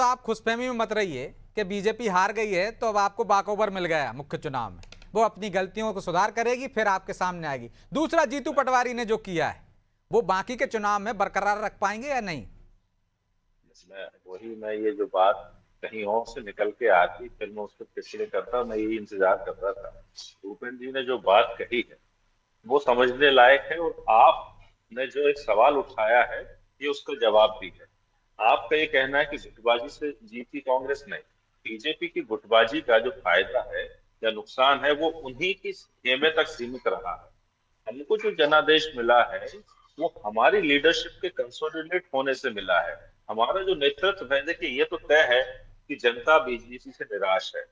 आप खुशफहमी में मत रहिए कि बीजेपी हार गई है तो अब आपको बाकओवर मिल गया मुख्य चुनाव में। वो अपनी गलतियों को सुधार करेगी, फिर आपके सामने आएगी। दूसरा, जीतू पटवारी ने जो किया है वो बाकी के चुनाव में बरकरार रख पाएंगे या नहीं? मैं ये जो बात कहीं और से निकल के आती, फिर मैं उसको पिछले करता, मैं यही इंतजार कर रहा था। भूपेंद्र जी ने जो बात कही है वो समझने लायक है, और आपने जो एक सवाल उठाया है ये उसका जवाब भी है। आपका ये कहना है कि गुटबाजी से जीती कांग्रेस, नहीं। बीजेपी की गुटबाजी का जो फायदा है या नुकसान है वो उन्हीं की जेबें तक सीमित रहा है। हमको जो जनादेश मिला है वो हमारी लीडरशिप के कंसोलिडेट होने से मिला है। हमारा जो नेतृत्व है, देखिए ये तो तय है कि जनता बीजेपी से निराश है,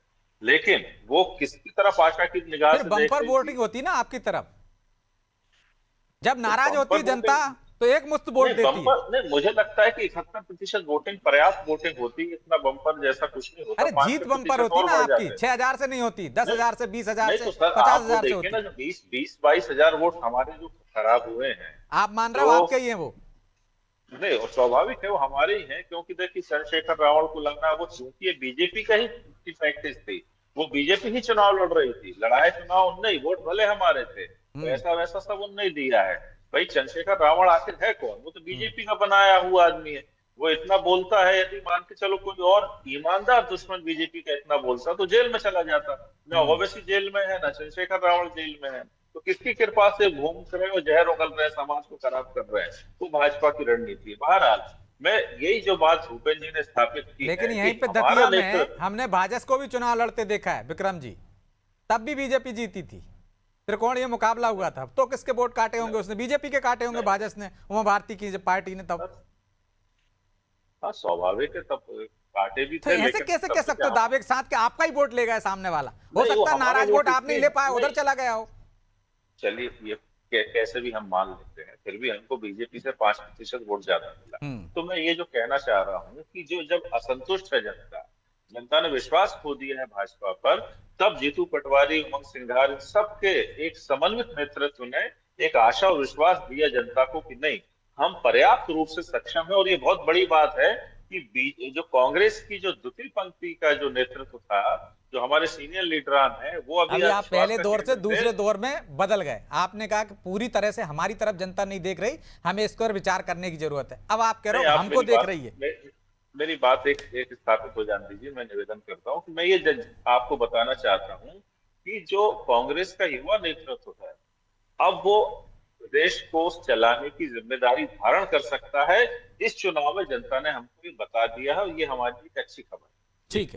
लेकिन वो किसकी तरफ आशा की निगाह फिर से देख बम्पर रही वोटिंग थी। होती ना आपकी तरफ। जब तो नाराज होती बम्पर है जनता वोटिंग, तो एक मुश्त वोट नहीं देती है। बम्पर नहीं, मुझे लगता है कि 71% वोटिंग पर्याप्त वोटिंग होती है। इतना बम्पर जैसा कुछ नहीं होता, अरे पांच जीत छह बम्पर प्रतिशत होती और ना बढ़ आपकी, जाते। 6,000 से नहीं होती, दस नहीं हजार से, 20,000 नहीं, से, तो सर पचास आप वो हजार से देखिए ना, होती। जो 20-22 हजार वोट हमारे जो खराब हुए हैं, आप मान रहे जो हो आपके ही है वो? नहीं, और स्वाभाविक है वो हमारे ही हैं, क्योंकि देखिए चंद्रशेखर रावण को लगना, वो चूंकि ये बीजेपी का ही की प्रैक्टिस थी, वो बीजेपी ही चुनाव लड़ रही थी, लड़ाई चुनाव उनने ही, वोट भले हमारे थे, हम्म। पैसा वैसा सब उनने ही दिया है। भाई चंद्रशेखर रावण आखिर है कौन? वो तो हम्म। बीजेपी का बनाया हुआ आदमी है। वो इतना बोलता है, यदि मान के चलो कोई और ईमानदार दुश्मन बीजेपी का इतना बोलता तो जेल में चला जाता। ना हम्म। ओवैसी जेल में है, ना चंद्रशेखर रावण जेल में है। तो किसकी कृपा से घूम रहे और जहर उगल रहे हैं, समाज को खराब कर रहे हैं? वो भाजपा की रणनीति है। बहरहाल, मैं यही जो बात भूपेंद्र जी ने स्थापित की लेकिन है यहीं कि पे हमारा दतिया में नेतृत्व, हमने भाजस को भी चुनाव लड़ते देखा है विक्रम जी। तब भी बीजेपी जीती थी। त्रिकोणीय मुकाबला हुआ था, तो किसके वोट काटे होंगे उसने? बीजेपी के काटे होंगे, नहीं, भाजस ने, उमा भारती की पार्टी ने तब। हाँ स्वाभाविक है, तब काटे भी तो थे, ऐसे लेकिन कैसे कह तब भी सकते क्या हो हम, दावे के साथ कि आपका ही वोट ले गया सामने वाला? हो नहीं वो सकता है हमारे नाराज वोट वोट आप नहीं इसलिए, ले पाए, उधर नहीं चला गया हो। चलिए ये कैसे भी हम मान लेते हैं, फिर भी हमको बीजेपी से 5% वोट ज्यादा मिला। हम्म। तो मैं ये जो कहना चाह रहा हूँ कि जो जब असंतुष्ट है जनता, जनता ने विश्वास खो दिया है भाजपा पर, तब जीतू पटवारी, उमंग सिंघार, इन सबके एक समन्वित नेतृत्व ने एक आशा और विश्वास दिया जनता को कि नहीं, हम पर्याप्त रूप से सक्षम है। और ये बहुत बड़ी बात है कि जो कांग्रेस की जो द्वितीय पंक्ति का जो नेतृत्व था, जो हमारे सीनियर लीडरान है, वो अभी अभी आप विश्वास पहले का दौर से केंद्र थे। दूसरे दौर में बदल गए। आपने कहा कि पूरी तरह से हमारी तरफ जनता नहीं देख रही, हमें इस पर विचार करने की जरूरत है। अब आप कह रहे नहीं, हो आप हमको मेरी देख बात, रही है। मेरी बात एक एक स्थापित हो जाने दीजिए। मैं निवेदन करता हूँ कि मैं ये आपको बताना चाहता हूँ कि जो कांग्रेस का युवा नेतृत्व है, अब वो देश को चलाने की जिम्मेदारी धारण कर सकता है। इस चुनाव में जनता ने हमको ये बता दिया है, और ये हमारी एक अच्छी खबर है। जी। ठीक है।